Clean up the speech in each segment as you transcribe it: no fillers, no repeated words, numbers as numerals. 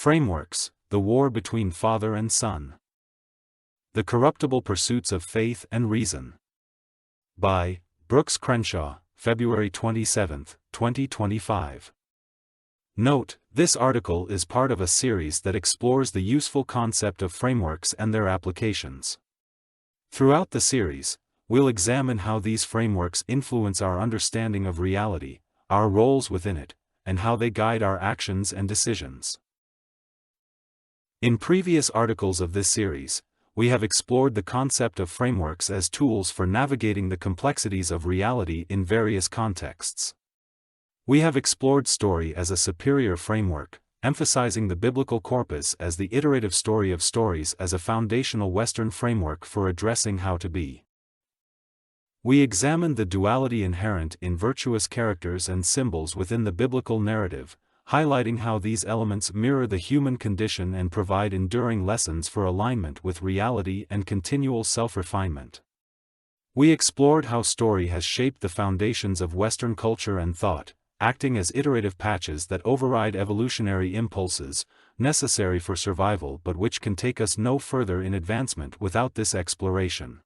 Frameworks: The War Between Father and Son. The Corruptible Pursuits of Faith and Reason. By Brooks Crenshaw, February 27, 2025. Note: this article is part of a series that explores the useful concept of frameworks and their applications. Throughout the series, we'll examine how these frameworks influence our understanding of reality, our roles within it, and how they guide our actions and decisions. In previous articles of this series, we have explored the concept of frameworks as tools for navigating the complexities of reality in various contexts. We have explored story as a superior framework, emphasizing the biblical corpus as the iterative story of stories as a foundational Western framework for addressing how to be. We examined the duality inherent in virtuous characters and symbols within the biblical narrative, highlighting how these elements mirror the human condition and provide enduring lessons for alignment with reality and continual self-refinement. We explored how story has shaped the foundations of Western culture and thought, acting as iterative patches that override evolutionary impulses, necessary for survival but which can take us no further in advancement without this exploration.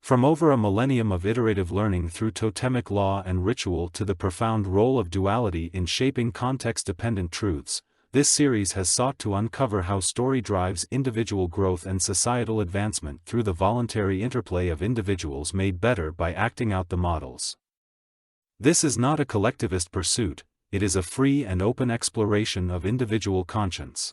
From over a millennium of iterative learning through totemic law and ritual to the profound role of duality in shaping context-dependent truths, this series has sought to uncover how story drives individual growth and societal advancement through the voluntary interplay of individuals made better by acting out the models. This is not a collectivist pursuit, it is a free and open exploration of individual conscience.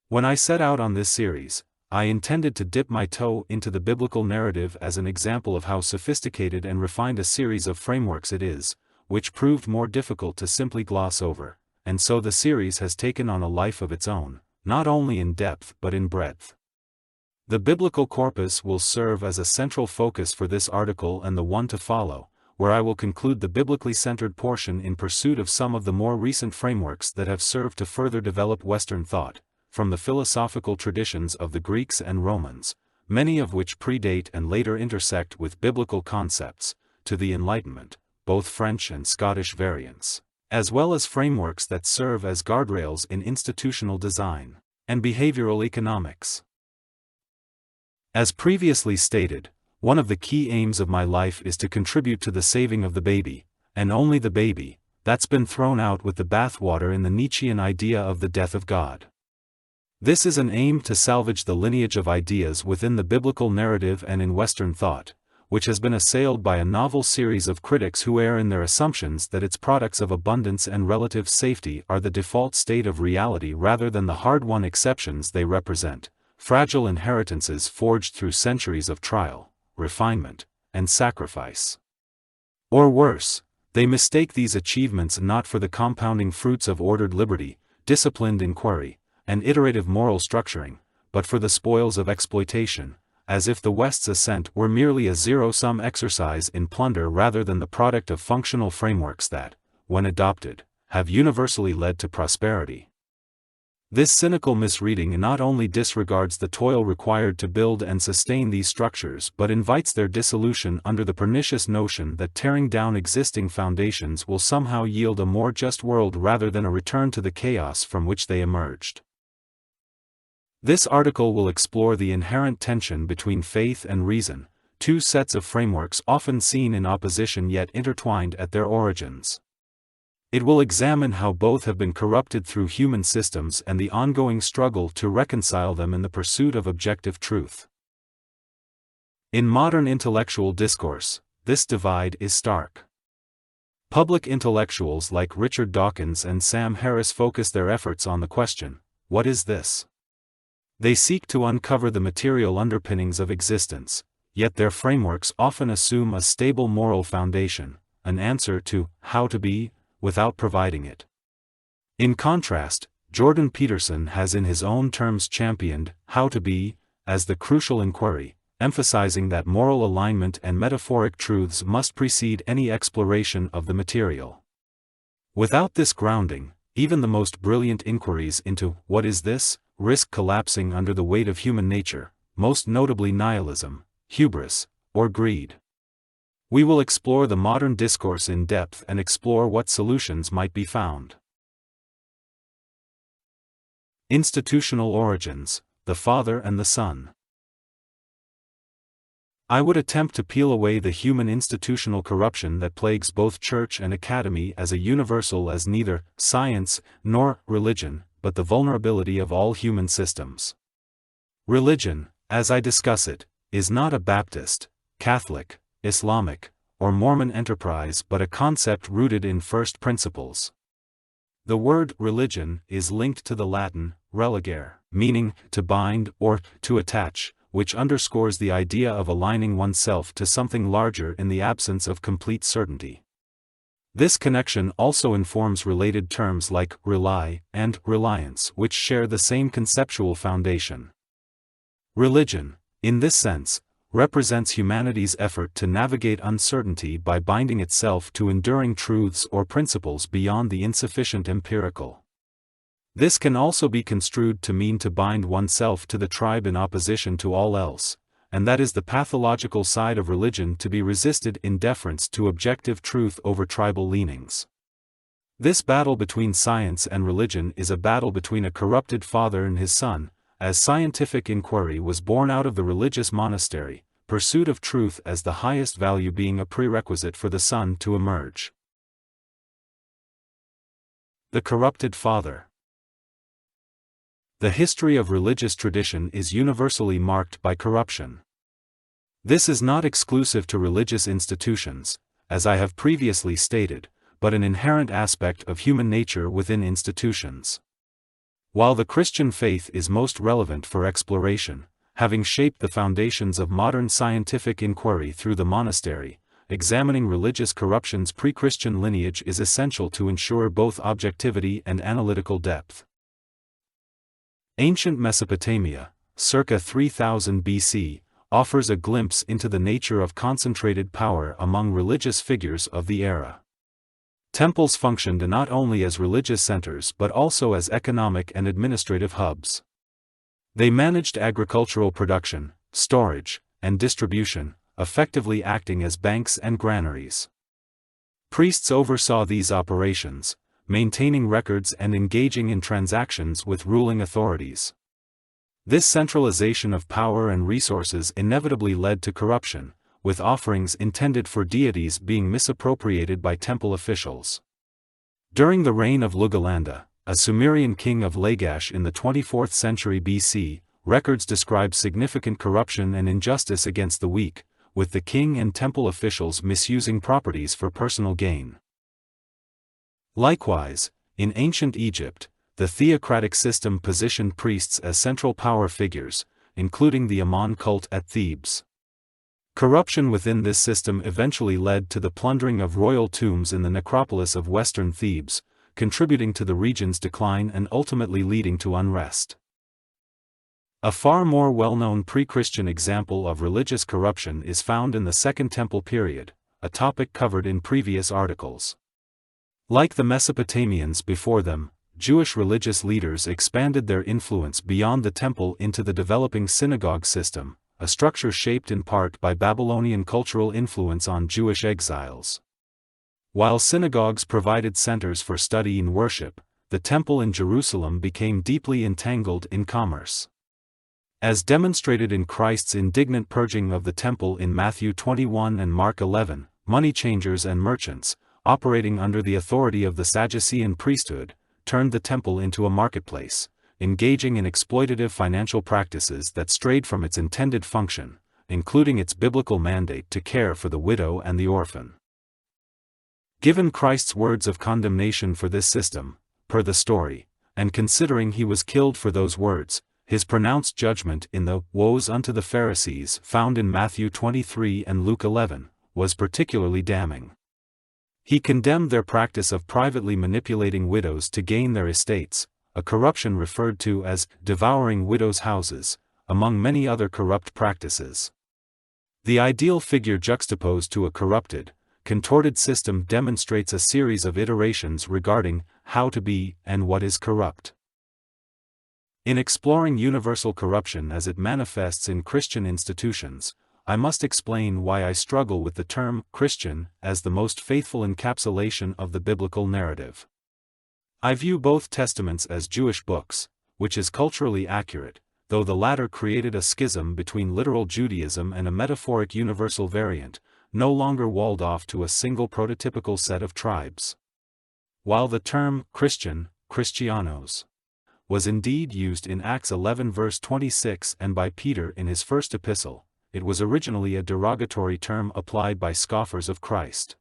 When I set out on this series, I intended to dip my toe into the biblical narrative as an example of how sophisticated and refined a series of frameworks it is, which proved more difficult to simply gloss over, and so the series has taken on a life of its own, not only in depth but in breadth. The biblical corpus will serve as a central focus for this article and the one to follow, where I will conclude the biblically centered portion in pursuit of some of the more recent frameworks that have served to further develop Western thought, from the philosophical traditions of the Greeks and Romans, many of which predate and later intersect with biblical concepts, to the Enlightenment, both French and Scottish variants, as well as frameworks that serve as guardrails in institutional design and behavioral economics. As previously stated, one of the key aims of my life is to contribute to the saving of the baby, and only the baby, that's been thrown out with the bathwater in the Nietzschean idea of the death of God. This is an aim to salvage the lineage of ideas within the biblical narrative and in Western thought, which has been assailed by a novel series of critics who err in their assumptions that its products of abundance and relative safety are the default state of reality rather than the hard-won exceptions they represent, fragile inheritances forged through centuries of trial, refinement, and sacrifice. Or worse, they mistake these achievements not for the compounding fruits of ordered liberty, disciplined inquiry, and iterative moral structuring, but for the spoils of exploitation, as if the West's ascent were merely a zero-sum exercise in plunder rather than the product of functional frameworks that, when adopted, have universally led to prosperity. This cynical misreading not only disregards the toil required to build and sustain these structures but invites their dissolution under the pernicious notion that tearing down existing foundations will somehow yield a more just world rather than a return to the chaos from which they emerged. This article will explore the inherent tension between faith and reason, two sets of frameworks often seen in opposition yet intertwined at their origins. It will examine how both have been corrupted through human systems and the ongoing struggle to reconcile them in the pursuit of objective truth. In modern intellectual discourse, this divide is stark. Public intellectuals like Richard Dawkins and Sam Harris focus their efforts on the question, what is this? They seek to uncover the material underpinnings of existence, yet their frameworks often assume a stable moral foundation, an answer to how to be, without providing it. In contrast, Jordan Peterson has in his own terms championed how to be as the crucial inquiry, emphasizing that moral alignment and metaphoric truths must precede any exploration of the material. Without this grounding, even the most brilliant inquiries into what is this risk collapsing under the weight of human nature, most notably nihilism, hubris, or greed. We will explore the modern discourse in depth and explore what solutions might be found. Institutional origins, the Father and the Son. I would attempt to peel away the human institutional corruption that plagues both church and academy as a universal as neither science nor religion, but the vulnerability of all human systems. Religion, as I discuss it, is not a Baptist, Catholic, Islamic, or Mormon enterprise but a concept rooted in first principles. The word religion is linked to the Latin religare, meaning to bind or to attach, which underscores the idea of aligning oneself to something larger in the absence of complete certainty. This connection also informs related terms like rely and reliance, which share the same conceptual foundation. Religion, in this sense, represents humanity's effort to navigate uncertainty by binding itself to enduring truths or principles beyond the insufficient empirical. This can also be construed to mean to bind oneself to the tribe in opposition to all else, and that is the pathological side of religion to be resisted in deference to objective truth over tribal leanings. This battle between science and religion is a battle between a corrupted father and his son, as scientific inquiry was born out of the religious monastery, pursuit of truth as the highest value being a prerequisite for the son to emerge. The corrupted father. The history of religious tradition is universally marked by corruption. This is not exclusive to religious institutions, as I have previously stated, but an inherent aspect of human nature within institutions. While the Christian faith is most relevant for exploration, having shaped the foundations of modern scientific inquiry through the monastery, examining religious corruption's pre-Christian lineage is essential to ensure both objectivity and analytical depth. Ancient Mesopotamia, circa 3000 BC, offers a glimpse into the nature of concentrated power among religious figures of the era. Temples functioned not only as religious centers but also as economic and administrative hubs. They managed agricultural production, storage, and distribution, effectively acting as banks and granaries. Priests oversaw these operations, maintaining records and engaging in transactions with ruling authorities. This centralization of power and resources inevitably led to corruption, with offerings intended for deities being misappropriated by temple officials. During the reign of Lugalanda, a Sumerian king of Lagash in the 24th century BC, records describe significant corruption and injustice against the weak, with the king and temple officials misusing properties for personal gain. Likewise, in ancient Egypt, the theocratic system positioned priests as central power figures, including the Amun cult at Thebes. Corruption within this system eventually led to the plundering of royal tombs in the necropolis of western Thebes, contributing to the region's decline and ultimately leading to unrest. A far more well-known pre-Christian example of religious corruption is found in the Second Temple period, a topic covered in previous articles. Like the Mesopotamians before them, Jewish religious leaders expanded their influence beyond the temple into the developing synagogue system, a structure shaped in part by Babylonian cultural influence on Jewish exiles. While synagogues provided centers for study and worship, the temple in Jerusalem became deeply entangled in commerce. As demonstrated in Christ's indignant purging of the temple in Matthew 21 and Mark 11, money changers and merchants, operating under the authority of the Sadducean priesthood, turned the temple into a marketplace, engaging in exploitative financial practices that strayed from its intended function, including its biblical mandate to care for the widow and the orphan. Given Christ's words of condemnation for this system, per the story, and considering he was killed for those words, his pronounced judgment in the "Woes unto the Pharisees" found in Matthew 23 and Luke 11, was particularly damning. He condemned their practice of privately manipulating widows to gain their estates, a corruption referred to as devouring widows' houses, among many other corrupt practices. The ideal figure juxtaposed to a corrupted, contorted system demonstrates a series of iterations regarding how to be and what is corrupt. In exploring universal corruption as it manifests in Christian institutions, I must explain why I struggle with the term Christian as the most faithful encapsulation of the biblical narrative. I view both testaments as Jewish books, which is culturally accurate, though the latter created a schism between literal Judaism and a metaphoric universal variant, no longer walled off to a single prototypical set of tribes. While the term Christian, Christianos, was indeed used in Acts 11 verse 26 and by Peter in his first epistle, it was originally a derogatory term applied by scoffers of Christ.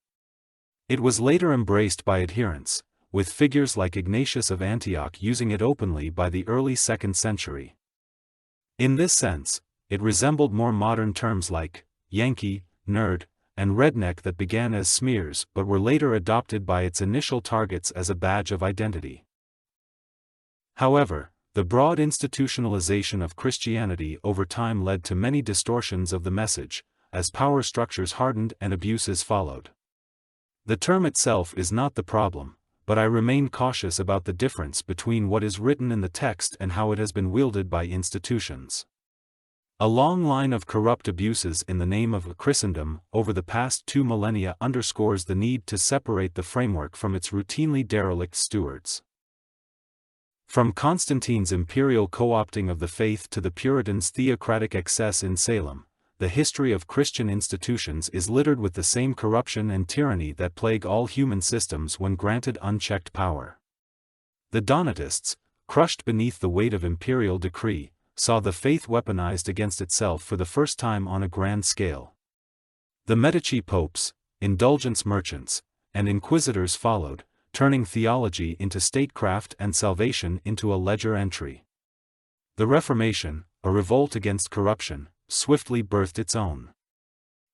It was later embraced by adherents, with figures like Ignatius of Antioch using it openly by the early 2nd century. In this sense, it resembled more modern terms like Yankee, nerd, and redneck that began as smears but were later adopted by its initial targets as a badge of identity. However, the broad institutionalization of Christianity over time led to many distortions of the message, as power structures hardened and abuses followed. The term itself is not the problem, but I remain cautious about the difference between what is written in the text and how it has been wielded by institutions. A long line of corrupt abuses in the name of Christendom over the past 2 millennia underscores the need to separate the framework from its routinely derelict stewards. From Constantine's imperial co-opting of the faith to the Puritans' theocratic excess in Salem, the history of Christian institutions is littered with the same corruption and tyranny that plague all human systems when granted unchecked power. The Donatists, crushed beneath the weight of imperial decree, saw the faith weaponized against itself for the first time on a grand scale. The Medici popes, indulgence merchants, and inquisitors followed, turning theology into statecraft and salvation into a ledger entry. The Reformation, a revolt against corruption, swiftly birthed its own.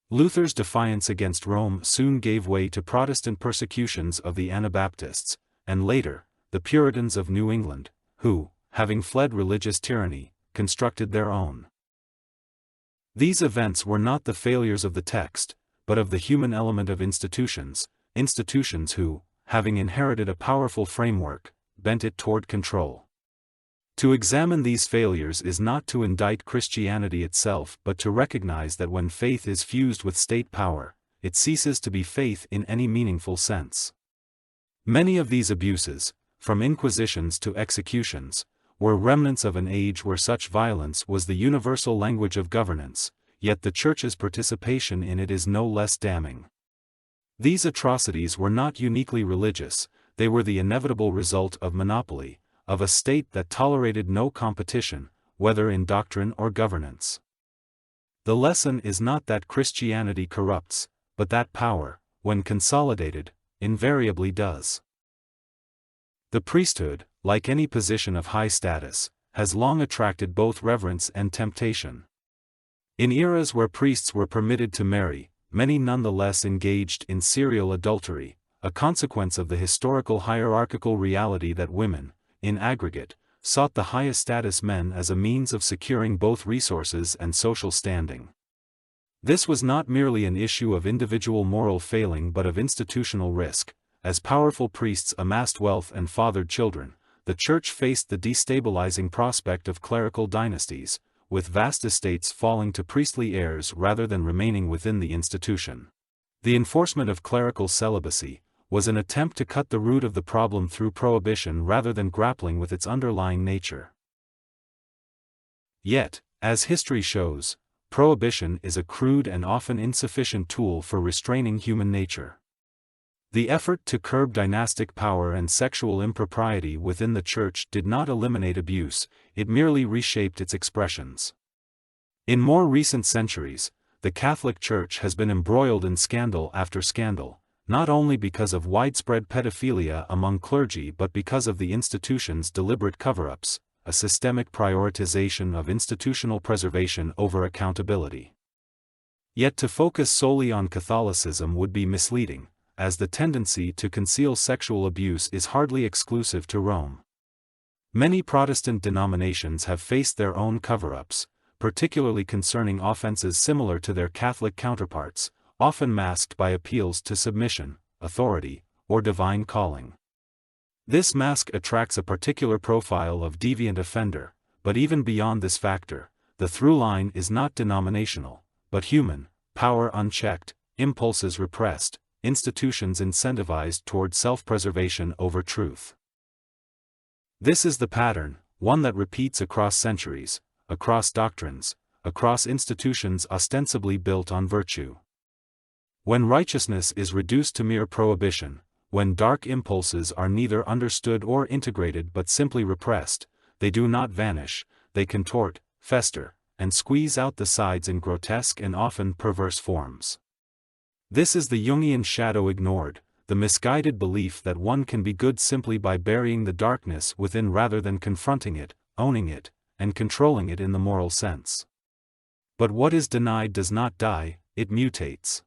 Luther's defiance against Rome soon gave way to Protestant persecutions of the Anabaptists, and later, the Puritans of New England, who, having fled religious tyranny, constructed their own. These events were not the failures of the text, but of the human element of institutions who, having inherited a powerful framework, bent it toward control. To examine these failures is not to indict Christianity itself but to recognize that when faith is fused with state power, it ceases to be faith in any meaningful sense. Many of these abuses, from inquisitions to executions, were remnants of an age where such violence was the universal language of governance, yet the Church's participation in it is no less damning. These atrocities were not uniquely religious, they were the inevitable result of monopoly, of a state that tolerated no competition, whether in doctrine or governance. The lesson is not that Christianity corrupts, but that power, when consolidated, invariably does. The priesthood, like any position of high status, has long attracted both reverence and temptation. In eras where priests were permitted to marry, many nonetheless engaged in serial adultery, a consequence of the historical hierarchical reality that women, in aggregate, sought the highest status men as a means of securing both resources and social standing. This was not merely an issue of individual moral failing but of institutional risk. As powerful priests amassed wealth and fathered children, the Church faced the destabilizing prospect of clerical dynasties, with vast estates falling to priestly heirs rather than remaining within the institution. The enforcement of clerical celibacy was an attempt to cut the root of the problem through prohibition rather than grappling with its underlying nature. Yet, as history shows, prohibition is a crude and often insufficient tool for restraining human nature. The effort to curb dynastic power and sexual impropriety within the Church did not eliminate abuse, it merely reshaped its expressions. In more recent centuries, the Catholic Church has been embroiled in scandal after scandal, not only because of widespread pedophilia among clergy but because of the institution's deliberate cover-ups, a systemic prioritization of institutional preservation over accountability. Yet to focus solely on Catholicism would be misleading, as the tendency to conceal sexual abuse is hardly exclusive to Rome. Many Protestant denominations have faced their own cover-ups, particularly concerning offenses similar to their Catholic counterparts, often masked by appeals to submission, authority, or divine calling. This mask attracts a particular profile of deviant offender, but even beyond this factor, the through line is not denominational, but human: power unchecked, impulses repressed, institutions incentivized toward self-preservation over truth. This is the pattern, one that repeats across centuries, across doctrines, across institutions ostensibly built on virtue. When righteousness is reduced to mere prohibition, when dark impulses are neither understood or integrated but simply repressed, they do not vanish, they contort, fester, and squeeze out the sides in grotesque and often perverse forms. This is the Jungian shadow ignored, the misguided belief that one can be good simply by burying the darkness within rather than confronting it, owning it, and controlling it in the moral sense. But what is denied does not die, it mutates.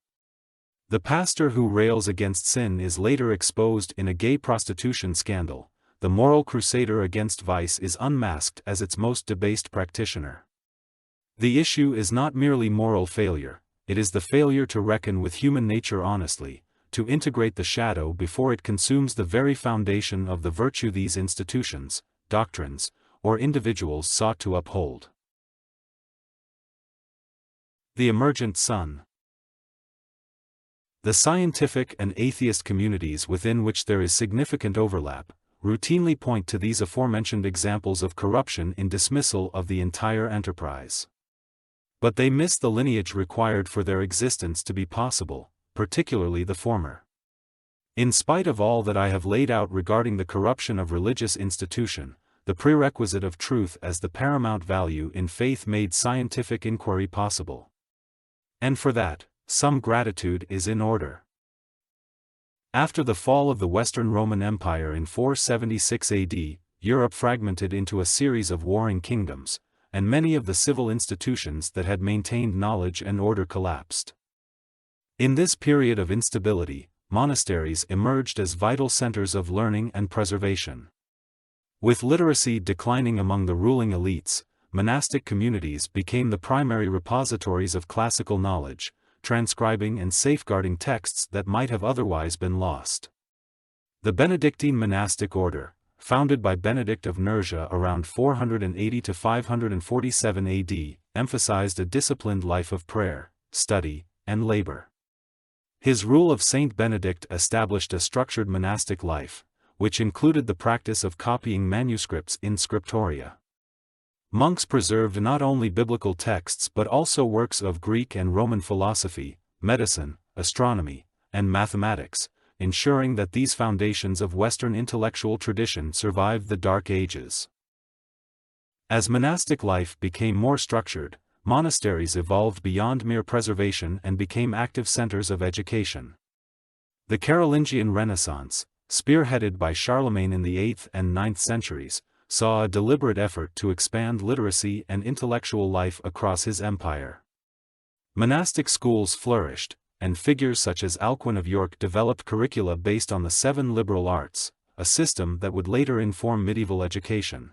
The pastor who rails against sin is later exposed in a gay prostitution scandal. The moral crusader against vice is unmasked as its most debased practitioner. The issue is not merely moral failure, it is the failure to reckon with human nature honestly, to integrate the shadow before it consumes the very foundation of the virtue these institutions, doctrines, or individuals sought to uphold. The emergent sun. The scientific and atheist communities within which there is significant overlap, routinely point to these aforementioned examples of corruption in dismissal of the entire enterprise. But they miss the lineage required for their existence to be possible, particularly the former. In spite of all that I have laid out regarding the corruption of religious institution, the prerequisite of truth as the paramount value in faith made scientific inquiry possible. And for that, some gratitude is in order. After the fall of the Western Roman Empire in 476 AD, Europe fragmented into a series of warring kingdoms, and many of the civil institutions that had maintained knowledge and order collapsed. In this period of instability, monasteries emerged as vital centers of learning and preservation. With literacy declining among the ruling elites, monastic communities became the primary repositories of classical knowledge, transcribing and safeguarding texts that might have otherwise been lost. The Benedictine monastic order, founded by Benedict of Nursia around 480 to 547 AD, emphasized a disciplined life of prayer, study, and labor. His rule of Saint Benedict established a structured monastic life, which included the practice of copying manuscripts in scriptoria. Monks preserved not only biblical texts but also works of Greek and Roman philosophy, medicine, astronomy, and mathematics, ensuring that these foundations of Western intellectual tradition survived the Dark Ages. As monastic life became more structured, monasteries evolved beyond mere preservation and became active centers of education. The Carolingian Renaissance, spearheaded by Charlemagne in the 8th and 9th centuries, saw a deliberate effort to expand literacy and intellectual life across his empire. Monastic schools flourished, and figures such as Alcuin of York developed curricula based on the 7 liberal arts, a system that would later inform medieval education.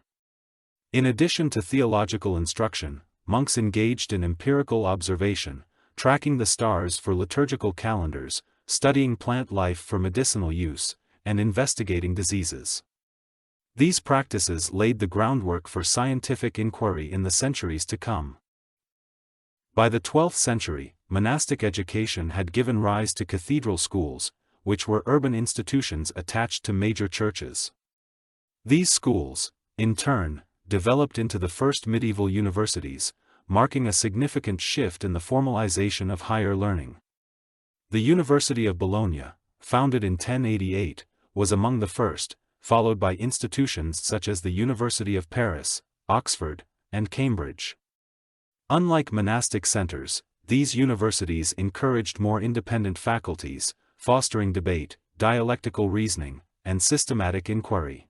In addition to theological instruction, monks engaged in empirical observation, tracking the stars for liturgical calendars, studying plant life for medicinal use, and investigating diseases. These practices laid the groundwork for scientific inquiry in the centuries to come. By the 12th century, monastic education had given rise to cathedral schools, which were urban institutions attached to major churches. These schools, in turn, developed into the first medieval universities, marking a significant shift in the formalization of higher learning. The University of Bologna, founded in 1088, was among the first, followed by institutions such as the University of Paris, Oxford, and Cambridge. Unlike monastic centers, these universities encouraged more independent faculties, fostering debate, dialectical reasoning, and systematic inquiry.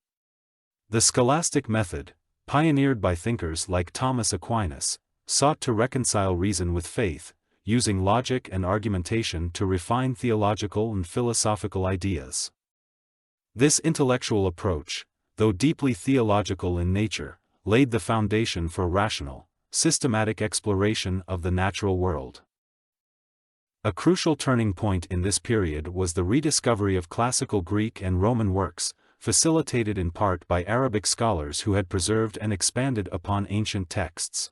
The scholastic method, pioneered by thinkers like Thomas Aquinas, sought to reconcile reason with faith, using logic and argumentation to refine theological and philosophical ideas. This intellectual approach, though deeply theological in nature, laid the foundation for rational, systematic exploration of the natural world. A crucial turning point in this period was the rediscovery of classical Greek and Roman works, facilitated in part by Arabic scholars who had preserved and expanded upon ancient texts.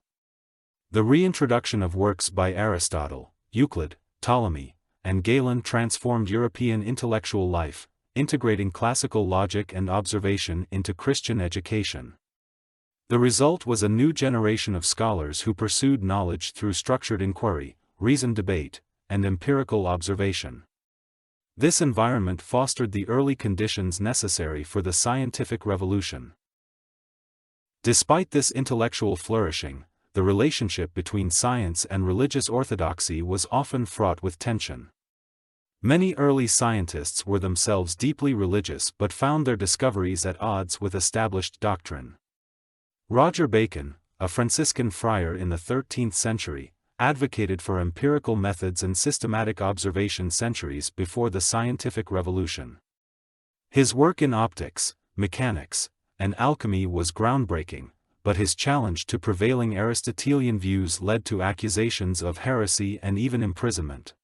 The reintroduction of works by Aristotle, Euclid, Ptolemy, and Galen transformed European intellectual life, integrating classical logic and observation into Christian education. The result was a new generation of scholars who pursued knowledge through structured inquiry, reasoned debate, and empirical observation. This environment fostered the early conditions necessary for the scientific revolution. Despite this intellectual flourishing, the relationship between science and religious orthodoxy was often fraught with tension. Many early scientists were themselves deeply religious but found their discoveries at odds with established doctrine. Roger Bacon, a Franciscan friar in the 13th century, advocated for empirical methods and systematic observation centuries before the scientific revolution. His work in optics, mechanics, and alchemy was groundbreaking, but his challenge to prevailing Aristotelian views led to accusations of heresy and even imprisonment.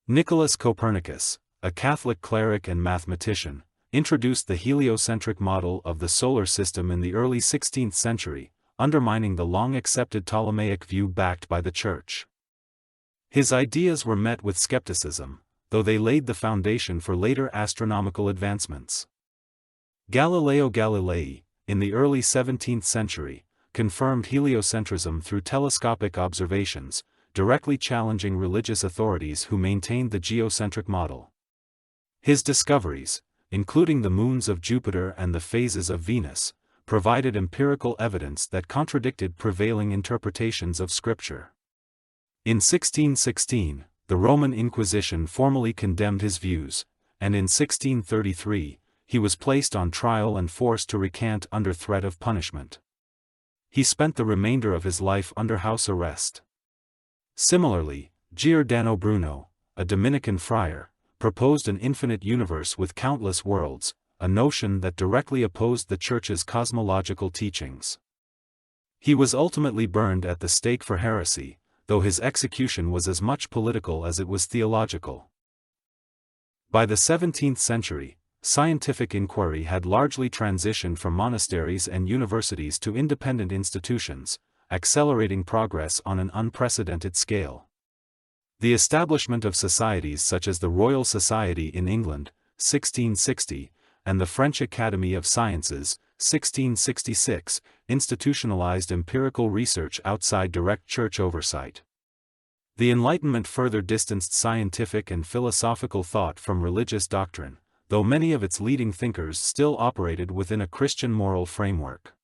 Nicholas Copernicus, a Catholic cleric and mathematician, introduced the heliocentric model of the solar system in the early 16th century, undermining the long-accepted Ptolemaic view backed by the Church. His ideas were met with skepticism, though they laid the foundation for later astronomical advancements. Galileo Galilei, in the early 17th century, confirmed heliocentrism through telescopic observations, directly challenging religious authorities who maintained the geocentric model. His discoveries, including the moons of Jupiter and the phases of Venus, provided empirical evidence that contradicted prevailing interpretations of Scripture. In 1616, the Roman Inquisition formally condemned his views, and in 1633, he was placed on trial and forced to recant under threat of punishment. He spent the remainder of his life under house arrest. Similarly, Giordano Bruno, a Dominican friar, proposed an infinite universe with countless worlds, a notion that directly opposed the Church's cosmological teachings. He was ultimately burned at the stake for heresy, though his execution was as much political as it was theological. By the 17th century, scientific inquiry had largely transitioned from monasteries and universities to independent institutions, accelerating progress on an unprecedented scale. The establishment of societies such as the Royal Society in England, 1660, and the French Academy of Sciences, 1666, institutionalized empirical research outside direct church oversight. The Enlightenment further distanced scientific and philosophical thought from religious doctrine, though many of its leading thinkers still operated within a Christian moral framework.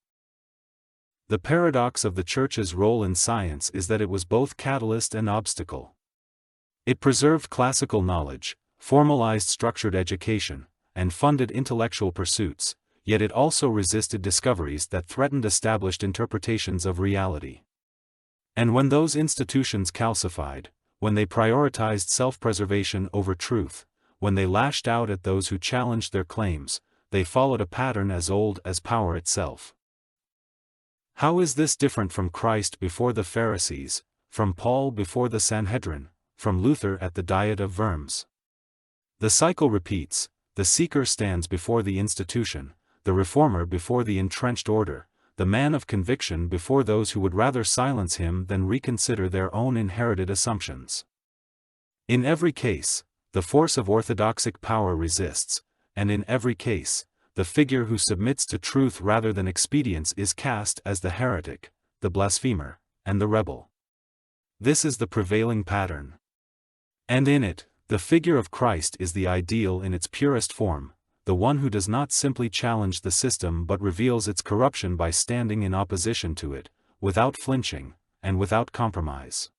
The paradox of the Church's role in science is that it was both catalyst and obstacle. It preserved classical knowledge, formalized structured education, and funded intellectual pursuits, yet it also resisted discoveries that threatened established interpretations of reality. And when those institutions calcified, when they prioritized self-preservation over truth, when they lashed out at those who challenged their claims, they followed a pattern as old as power itself. How is this different from Christ before the Pharisees, from Paul before the Sanhedrin, from Luther at the Diet of Worms? The cycle repeats: the seeker stands before the institution, the reformer before the entrenched order, the man of conviction before those who would rather silence him than reconsider their own inherited assumptions. In every case, the force of orthodoxic power resists, and in every case, the figure who submits to truth rather than expedience is cast as the heretic, the blasphemer, and the rebel. This is the prevailing pattern. And in it, the figure of Christ is the ideal in its purest form, the one who does not simply challenge the system but reveals its corruption by standing in opposition to it, without flinching, and without compromise.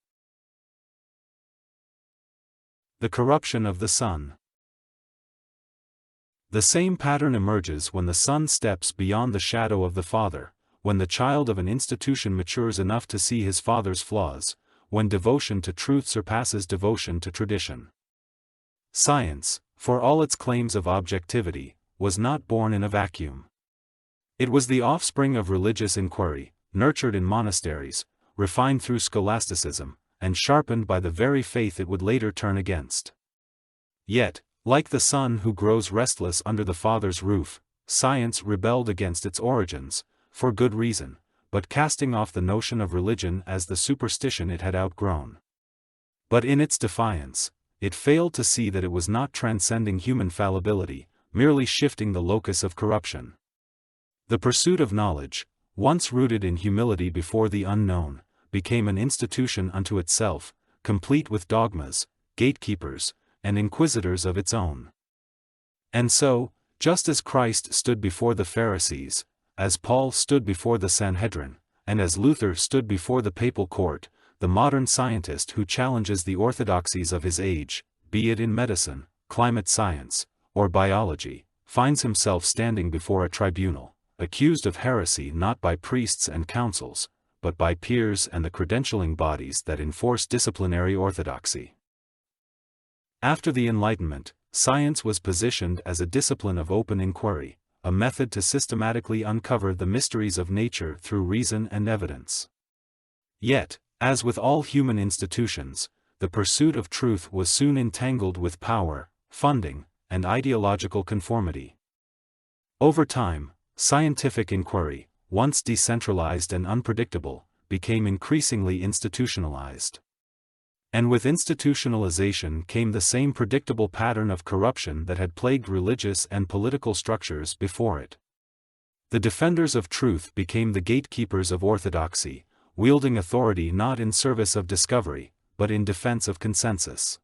The corruption of the Son. The same pattern emerges when the Son steps beyond the shadow of the Father, when the child of an institution matures enough to see his father's flaws, when devotion to truth surpasses devotion to tradition. Science, for all its claims of objectivity, was not born in a vacuum. It was the offspring of religious inquiry, nurtured in monasteries, refined through scholasticism, and sharpened by the very faith it would later turn against. Yet, like the son who grows restless under the father's roof, science rebelled against its origins, for good reason, but casting off the notion of religion as the superstition it had outgrown. But in its defiance, it failed to see that it was not transcending human fallibility, merely shifting the locus of corruption. The pursuit of knowledge, once rooted in humility before the unknown, became an institution unto itself, complete with dogmas, gatekeepers, and inquisitors of its own. And so, just as Christ stood before the Pharisees, as Paul stood before the Sanhedrin, and as Luther stood before the papal court, the modern scientist who challenges the orthodoxies of his age, be it in medicine, climate science, or biology, finds himself standing before a tribunal, accused of heresy not by priests and councils, but by peers and the credentialing bodies that enforce disciplinary orthodoxy. After the Enlightenment, science was positioned as a discipline of open inquiry, a method to systematically uncover the mysteries of nature through reason and evidence. Yet, as with all human institutions, the pursuit of truth was soon entangled with power, funding, and ideological conformity. Over time, scientific inquiry, once decentralized and unpredictable, became increasingly institutionalized. And with institutionalization came the same predictable pattern of corruption that had plagued religious and political structures before it. The defenders of truth became the gatekeepers of orthodoxy, wielding authority not in service of discovery, but in defense of consensus.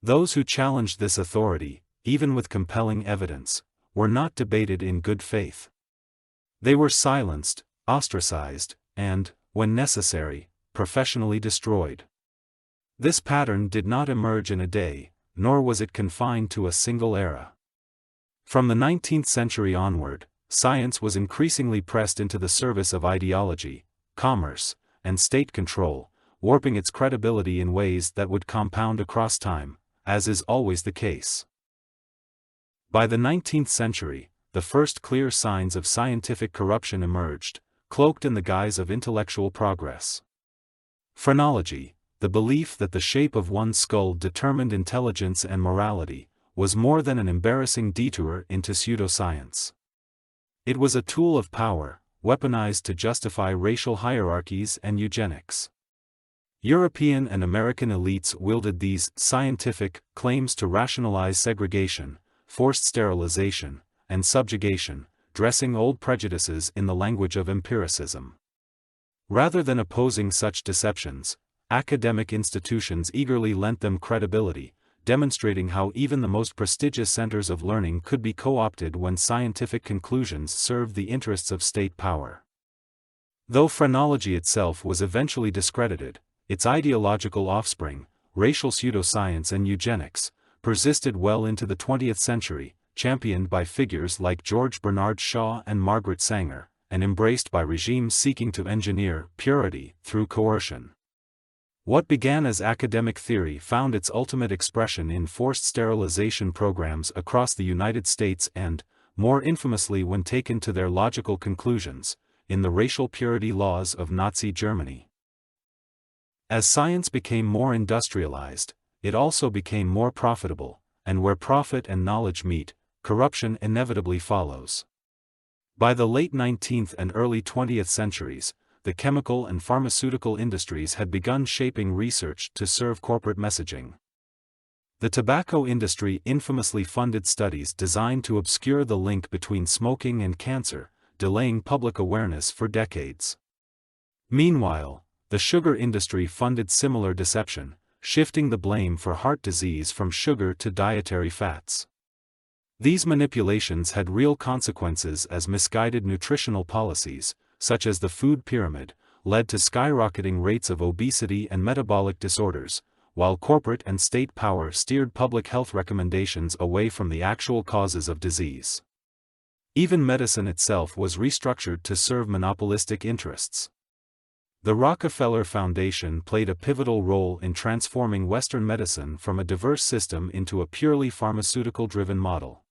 Those who challenged this authority, even with compelling evidence, were not debated in good faith. They were silenced, ostracized, and, when necessary, professionally destroyed. This pattern did not emerge in a day, nor was it confined to a single era. From the 19th century onward, science was increasingly pressed into the service of ideology, commerce, and state control, warping its credibility in ways that would compound across time, as is always the case. By the 19th century, the first clear signs of scientific corruption emerged, cloaked in the guise of intellectual progress. Phrenology, the belief that the shape of one's skull determined intelligence and morality, was more than an embarrassing detour into pseudoscience. It was a tool of power, weaponized to justify racial hierarchies and eugenics. European and American elites wielded these scientific claims to rationalize segregation, forced sterilization, and subjugation, dressing old prejudices in the language of empiricism. Rather than opposing such deceptions, academic institutions eagerly lent them credibility, demonstrating how even the most prestigious centers of learning could be co-opted when scientific conclusions served the interests of state power. Though phrenology itself was eventually discredited, its ideological offspring, racial pseudoscience and eugenics, persisted well into the 20th century, championed by figures like George Bernard Shaw and Margaret Sanger, and embraced by regimes seeking to engineer purity through coercion. What began as academic theory found its ultimate expression in forced sterilization programs across the United States and, more infamously when taken to their logical conclusions, in the racial purity laws of Nazi Germany. As science became more industrialized, it also became more profitable, and where profit and knowledge meet, corruption inevitably follows. By the late 19th and early 20th centuries, the chemical and pharmaceutical industries had begun shaping research to serve corporate messaging. The tobacco industry infamously funded studies designed to obscure the link between smoking and cancer, delaying public awareness for decades. Meanwhile, the sugar industry funded similar deception, shifting the blame for heart disease from sugar to dietary fats. These manipulations had real consequences as misguided nutritional policies, such as the food pyramid, led to skyrocketing rates of obesity and metabolic disorders, while corporate and state power steered public health recommendations away from the actual causes of disease. Even medicine itself was restructured to serve monopolistic interests. The Rockefeller Foundation played a pivotal role in transforming Western medicine from a diverse system into a purely pharmaceutical-driven model.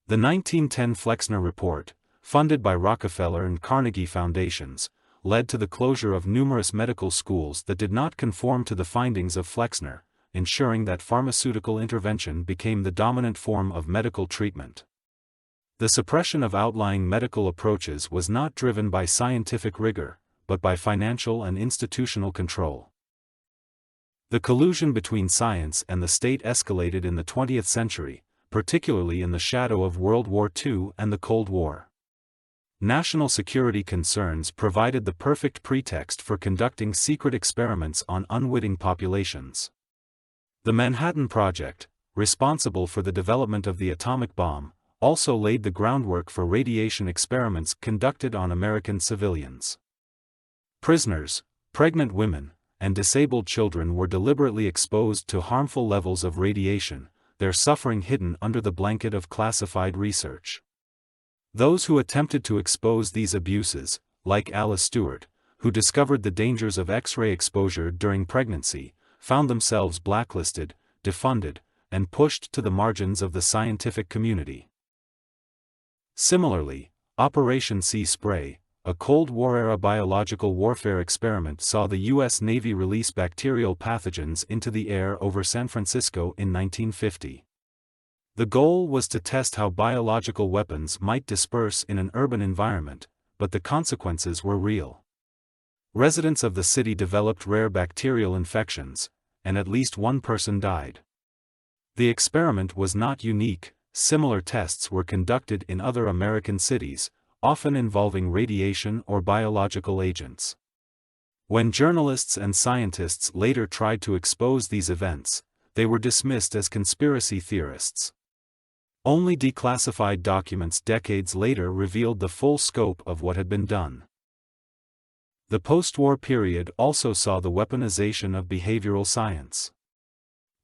The 1910 Flexner Report, funded by Rockefeller and Carnegie Foundations, led to the closure of numerous medical schools that did not conform to the findings of Flexner, ensuring that pharmaceutical intervention became the dominant form of medical treatment. The suppression of outlying medical approaches was not driven by scientific rigor, but by financial and institutional control. The collusion between science and the state escalated in the 20th century, particularly in the shadow of World War II and the Cold War. national security concerns provided the perfect pretext for conducting secret experiments on unwitting populations. The Manhattan Project, responsible for the development of the atomic bomb, also laid the groundwork for radiation experiments conducted on American civilians. Prisoners, pregnant women, and disabled children were deliberately exposed to harmful levels of radiation, their suffering hidden under the blanket of classified research. Those who attempted to expose these abuses, like Alice Stewart, who discovered the dangers of X-ray exposure during pregnancy, found themselves blacklisted, defunded, and pushed to the margins of the scientific community. Similarly, Operation Sea Spray, a Cold War-era biological warfare experiment, saw the U.S. Navy release bacterial pathogens into the air over San Francisco in 1950. The goal was to test how biological weapons might disperse in an urban environment, but the consequences were real. Residents of the city developed rare bacterial infections, and at least one person died. The experiment was not unique. Similar tests were conducted in other American cities, often involving radiation or biological agents. When journalists and scientists later tried to expose these events, they were dismissed as conspiracy theorists. Only declassified documents decades later revealed the full scope of what had been done. The post-war period also saw the weaponization of behavioral science.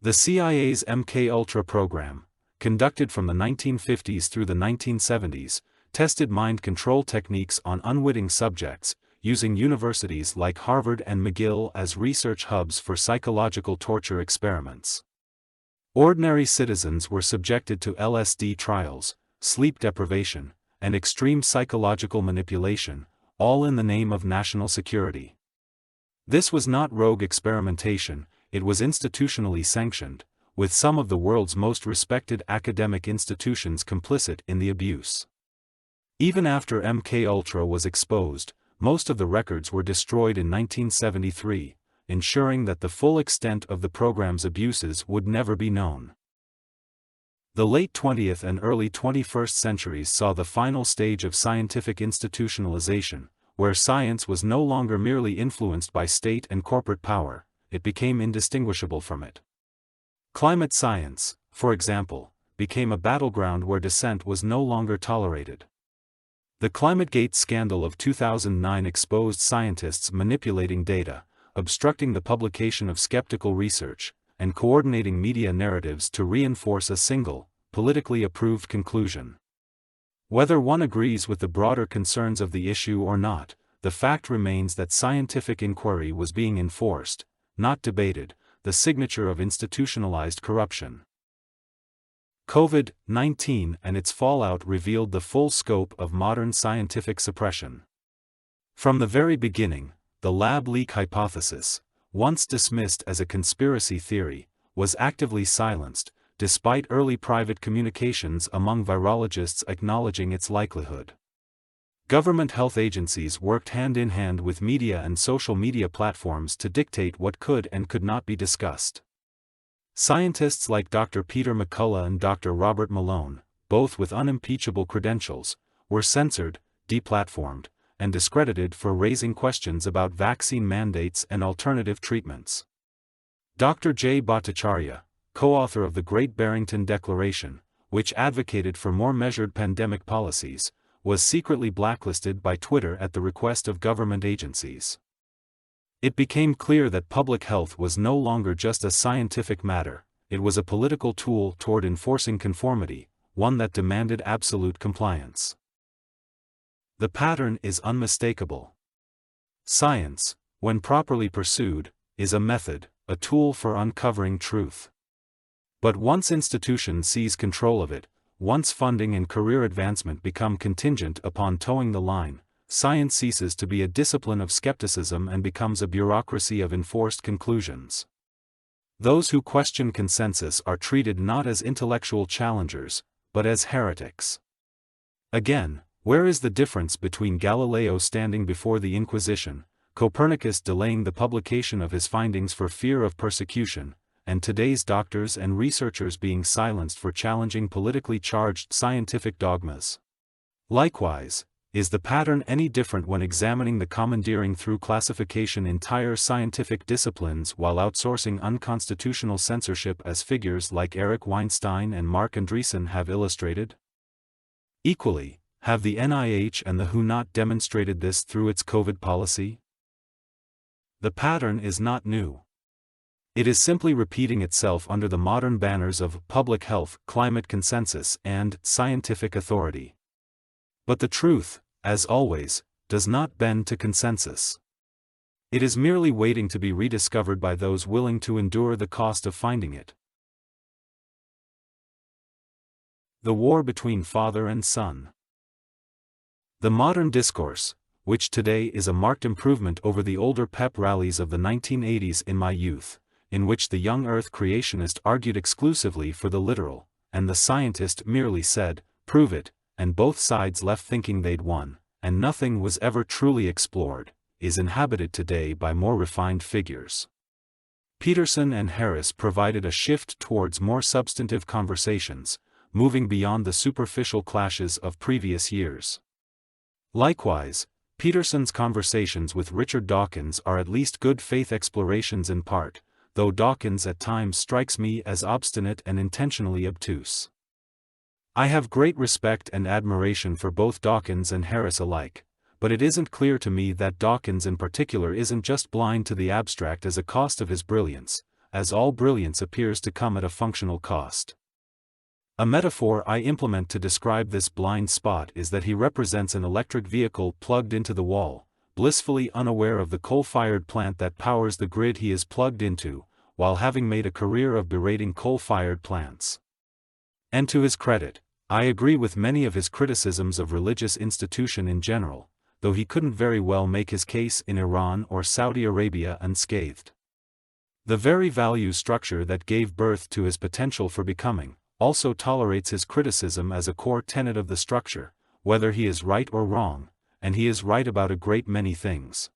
The CIA's MKUltra program, conducted from the 1950s through the 1970s, tested mind control techniques on unwitting subjects, using universities like Harvard and McGill as research hubs for psychological torture experiments. Ordinary citizens were subjected to LSD trials, sleep deprivation, and extreme psychological manipulation, all in the name of national security. This was not rogue experimentation, it was institutionally sanctioned, with some of the world's most respected academic institutions complicit in the abuse. Even after MKUltra was exposed, most of the records were destroyed in 1973, ensuring that the full extent of the program's abuses would never be known. The late 20th and early 21st centuries saw the final stage of scientific institutionalization, where science was no longer merely influenced by state and corporate power, it became indistinguishable from it. Climate science, for example, became a battleground where dissent was no longer tolerated. The ClimateGate scandal of 2009 exposed scientists manipulating data, obstructing the publication of skeptical research, and coordinating media narratives to reinforce a single, politically approved conclusion. Whether one agrees with the broader concerns of the issue or not, the fact remains that scientific inquiry was being enforced, not debated, the signature of institutionalized corruption. COVID-19 and its fallout revealed the full scope of modern scientific suppression. From the very beginning, the lab leak hypothesis, once dismissed as a conspiracy theory, was actively silenced, despite early private communications among virologists acknowledging its likelihood. Government health agencies worked hand-in-hand with media and social media platforms to dictate what could and could not be discussed. Scientists like Dr. Peter McCullough and Dr. Robert Malone, both with unimpeachable credentials, were censored, deplatformed, and discredited for raising questions about vaccine mandates and alternative treatments. Dr. J. Bhattacharya, co-author of the Great Barrington Declaration, which advocated for more measured pandemic policies, was secretly blacklisted by Twitter at the request of government agencies. It became clear that public health was no longer just a scientific matter, it was a political tool toward enforcing conformity, one that demanded absolute compliance. The pattern is unmistakable. Science, when properly pursued, is a method, a tool for uncovering truth. But once institutions seize control of it, once funding and career advancement become contingent upon towing the line, science ceases to be a discipline of skepticism and becomes a bureaucracy of enforced conclusions. Those who question consensus are treated not as intellectual challengers, but as heretics. Again, where is the difference between Galileo standing before the Inquisition, Copernicus delaying the publication of his findings for fear of persecution, and today's doctors and researchers being silenced for challenging politically charged scientific dogmas? Likewise, Is the pattern any different when examining the commandeering through classification entire scientific disciplines while outsourcing unconstitutional censorship, as figures like Eric Weinstein and Mark Andreessen have illustrated? Equally, have the NIH and the WHO not demonstrated this through its COVID policy? The pattern is not new. It is simply repeating itself under the modern banners of public health, climate consensus, and scientific authority. But the truth, as always, does not bend to consensus. It is merely waiting to be rediscovered by those willing to endure the cost of finding it. The war between father and son. The modern discourse, which today is a marked improvement over the older pep rallies of the 1980s in my youth, in which the young earth creationist argued exclusively for the literal, and the scientist merely said, "Prove it," and both sides left thinking they'd won, and nothing was ever truly explored, is inhabited today by more refined figures. Peterson and Harris provided a shift towards more substantive conversations, moving beyond the superficial clashes of previous years. Likewise, Peterson's conversations with Richard Dawkins are at least good faith explorations in part, though Dawkins at times strikes me as obstinate and intentionally obtuse. I have great respect and admiration for both Dawkins and Harris alike, but it isn't clear to me that Dawkins in particular isn't just blind to the abstract as a cost of his brilliance, as all brilliance appears to come at a functional cost. A metaphor I implement to describe this blind spot is that he represents an electric vehicle plugged into the wall, blissfully unaware of the coal-fired plant that powers the grid he is plugged into, while having made a career of berating coal-fired plants. And to his credit, I agree with many of his criticisms of religious institution in general, though he couldn't very well make his case in Iran or Saudi Arabia unscathed. The very value structure that gave birth to his potential for becoming, also tolerates his criticism as a core tenet of the structure, whether he is right or wrong, and he is right about a great many things.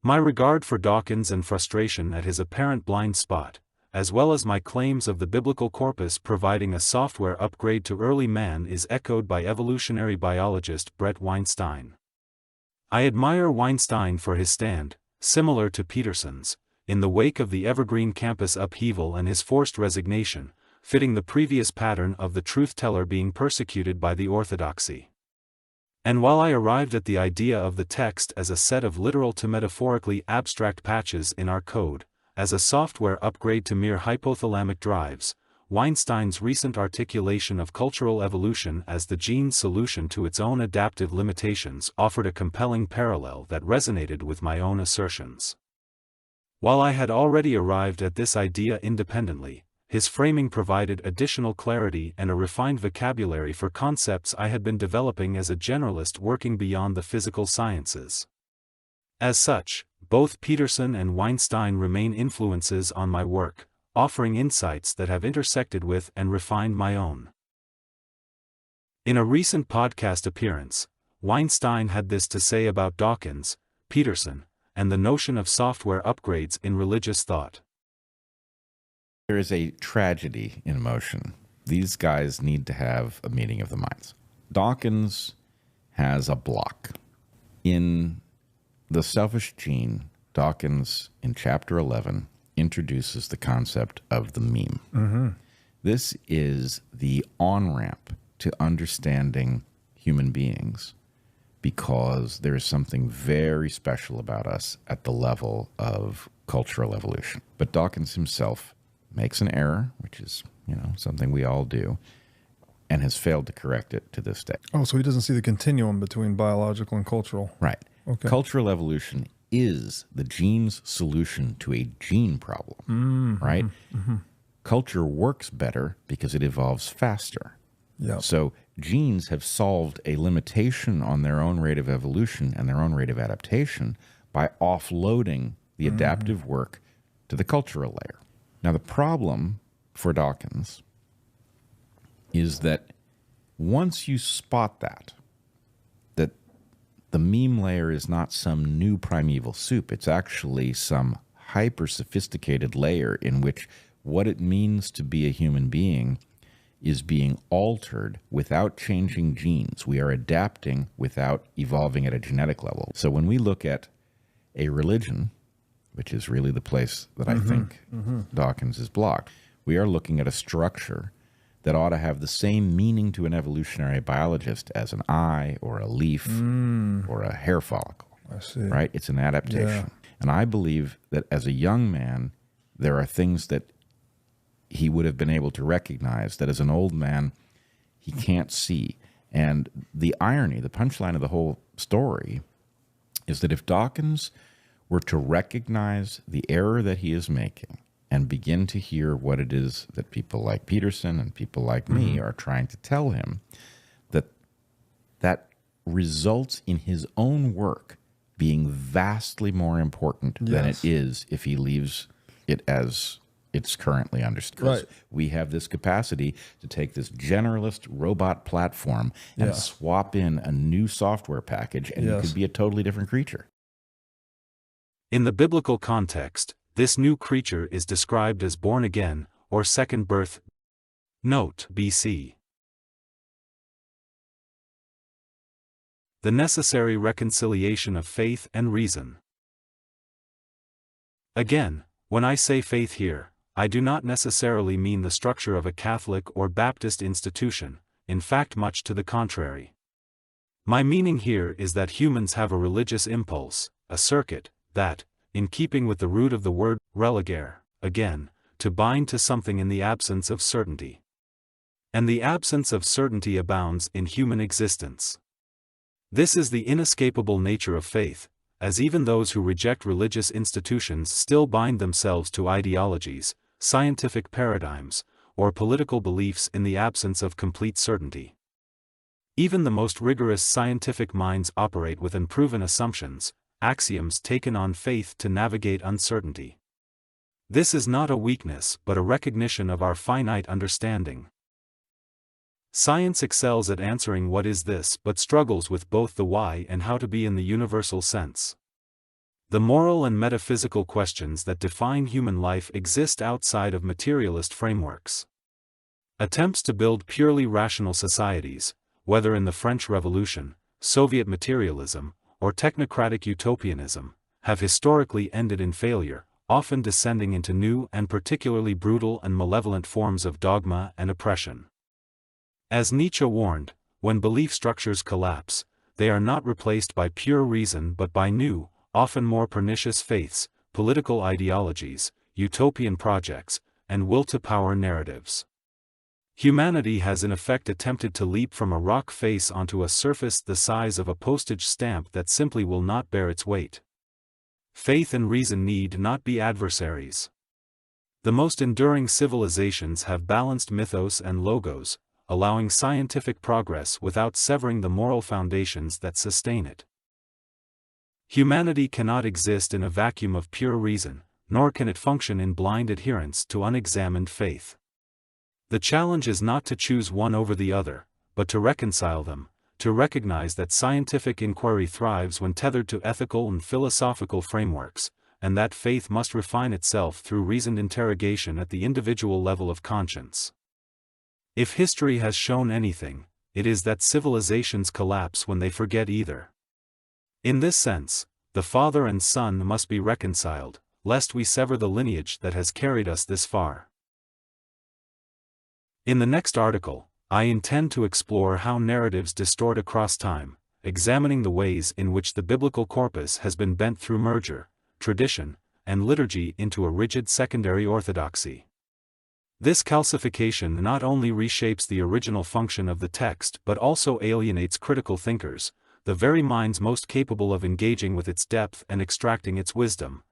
My regard for Dawkins and frustration at his apparent blind spot, as well as my claims of the biblical corpus providing a software upgrade to early man, is echoed by evolutionary biologist Brett Weinstein. I admire Weinstein for his stand, similar to Peterson's, in the wake of the Evergreen campus upheaval and his forced resignation, fitting the previous pattern of the truth-teller being persecuted by the orthodoxy. And while I arrived at the idea of the text as a set of literal to metaphorically abstract patches in our code, as a software upgrade to mere hypothalamic drives, Weinstein's recent articulation of cultural evolution as the gene's solution to its own adaptive limitations offered a compelling parallel that resonated with my own assertions. While I had already arrived at this idea independently, his framing provided additional clarity and a refined vocabulary for concepts I had been developing as a generalist working beyond the physical sciences. As such, both Peterson and Weinstein remain influences on my work, offering insights that have intersected with and refined my own. In a recent podcast appearance, Weinstein had this to say about Dawkins, Peterson, and the notion of software upgrades in religious thought. There is a tragedy in motion. These guys need to have a meeting of the minds. Dawkins has a block. In The Selfish Gene, Dawkins, in chapter 11, introduces the concept of the meme. Mm-hmm. This is the on-ramp to understanding human beings because there is something very special about us at the level of cultural evolution. But Dawkins himself makes an error, which is, something we all do, and has failed to correct it to this day. Oh, so he doesn't see the continuum between biological and cultural. Right. Okay. Cultural evolution is the gene's solution to a gene problem, right? Mm-hmm. Culture works better because it evolves faster. Yep. So genes have solved a limitation on their own rate of evolution and their own rate of adaptation by offloading the adaptive work to the cultural layer. Now, the problem for Dawkins is that once you spot that the meme layer is not some new primeval soup, it's actually some hyper-sophisticated layer in which what it means to be a human being is being altered without changing genes. We are adapting without evolving at a genetic level. So when we look at a religion, which is really the place that I think Dawkins is blocked, we are looking at a structure that ought to have the same meaning to an evolutionary biologist as an eye or a leaf or a hair follicle. I see. Right? It's an adaptation. Yeah. And I believe that as a young man, there are things that he would have been able to recognize that as an old man, he can't see. And the irony, the punchline of the whole story is that if Dawkins were to recognize the error that he is making and begin to hear what it is that people like Peterson and people like me are trying to tell him, that results in his own work being vastly more important than it is if he leaves it as it's currently understood. Right. We have this capacity to take this generalist robot platform and swap in a new software package, and you could be a totally different creature. In the biblical context, this new creature is described as born again, or second birth. Note BC. The necessary reconciliation of faith and reason. Again, when I say faith here, I do not necessarily mean the structure of a Catholic or Baptist institution, in fact much to the contrary. My meaning here is that humans have a religious impulse, a circuit, that, in keeping with the root of the word, religare, again, to bind to something in the absence of certainty. And the absence of certainty abounds in human existence. This is the inescapable nature of faith, as even those who reject religious institutions still bind themselves to ideologies, scientific paradigms, or political beliefs in the absence of complete certainty. Even the most rigorous scientific minds operate with unproven assumptions, axioms taken on faith to navigate uncertainty. This is not a weakness but a recognition of our finite understanding. Science excels at answering what is this but struggles with both the why and how to be in the universal sense. The moral and metaphysical questions that define human life exist outside of materialist frameworks. Attempts to build purely rational societies, whether in the French Revolution, Soviet materialism, or technocratic utopianism, have historically ended in failure, often descending into new and particularly brutal and malevolent forms of dogma and oppression. As Nietzsche warned, when belief structures collapse, they are not replaced by pure reason but by new, often more pernicious faiths, political ideologies, utopian projects, and will-to-power narratives. Humanity has in effect attempted to leap from a rock face onto a surface the size of a postage stamp that simply will not bear its weight. Faith and reason need not be adversaries. The most enduring civilizations have balanced mythos and logos, allowing scientific progress without severing the moral foundations that sustain it. Humanity cannot exist in a vacuum of pure reason, nor can it function in blind adherence to unexamined faith. The challenge is not to choose one over the other, but to reconcile them, to recognize that scientific inquiry thrives when tethered to ethical and philosophical frameworks, and that faith must refine itself through reasoned interrogation at the individual level of conscience. If history has shown anything, it is that civilizations collapse when they forget either. In this sense, the Father and Son must be reconciled, lest we sever the lineage that has carried us this far. In the next article, I intend to explore how narratives distort across time, examining the ways in which the biblical corpus has been bent through merger, tradition, and liturgy into a rigid secondary orthodoxy. This calcification not only reshapes the original function of the text but also alienates critical thinkers, the very minds most capable of engaging with its depth and extracting its wisdom.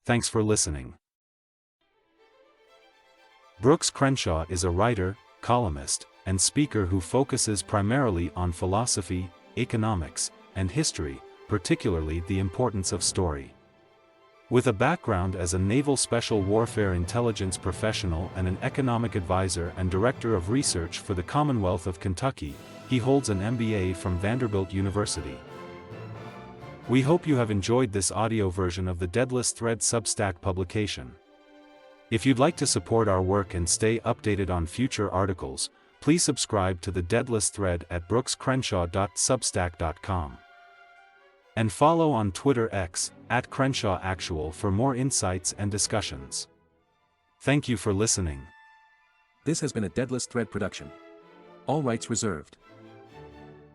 Thanks for listening. Brooks Crenshaw is a writer, columnist, and speaker who focuses primarily on philosophy, economics, and history, particularly the importance of story. With a background as a naval special warfare intelligence professional and an economic advisor and director of research for the Commonwealth of Kentucky, he holds an MBA from Vanderbilt University. We hope you have enjoyed this audio version of the Daedalus Thread Substack publication. If you'd like to support our work and stay updated on future articles, please subscribe to the Daedalus Thread at brookscrenshaw.substack.com. And follow on Twitter X, @CrenshawActual for more insights and discussions. Thank you for listening. This has been a Daedalus Thread production. All rights reserved.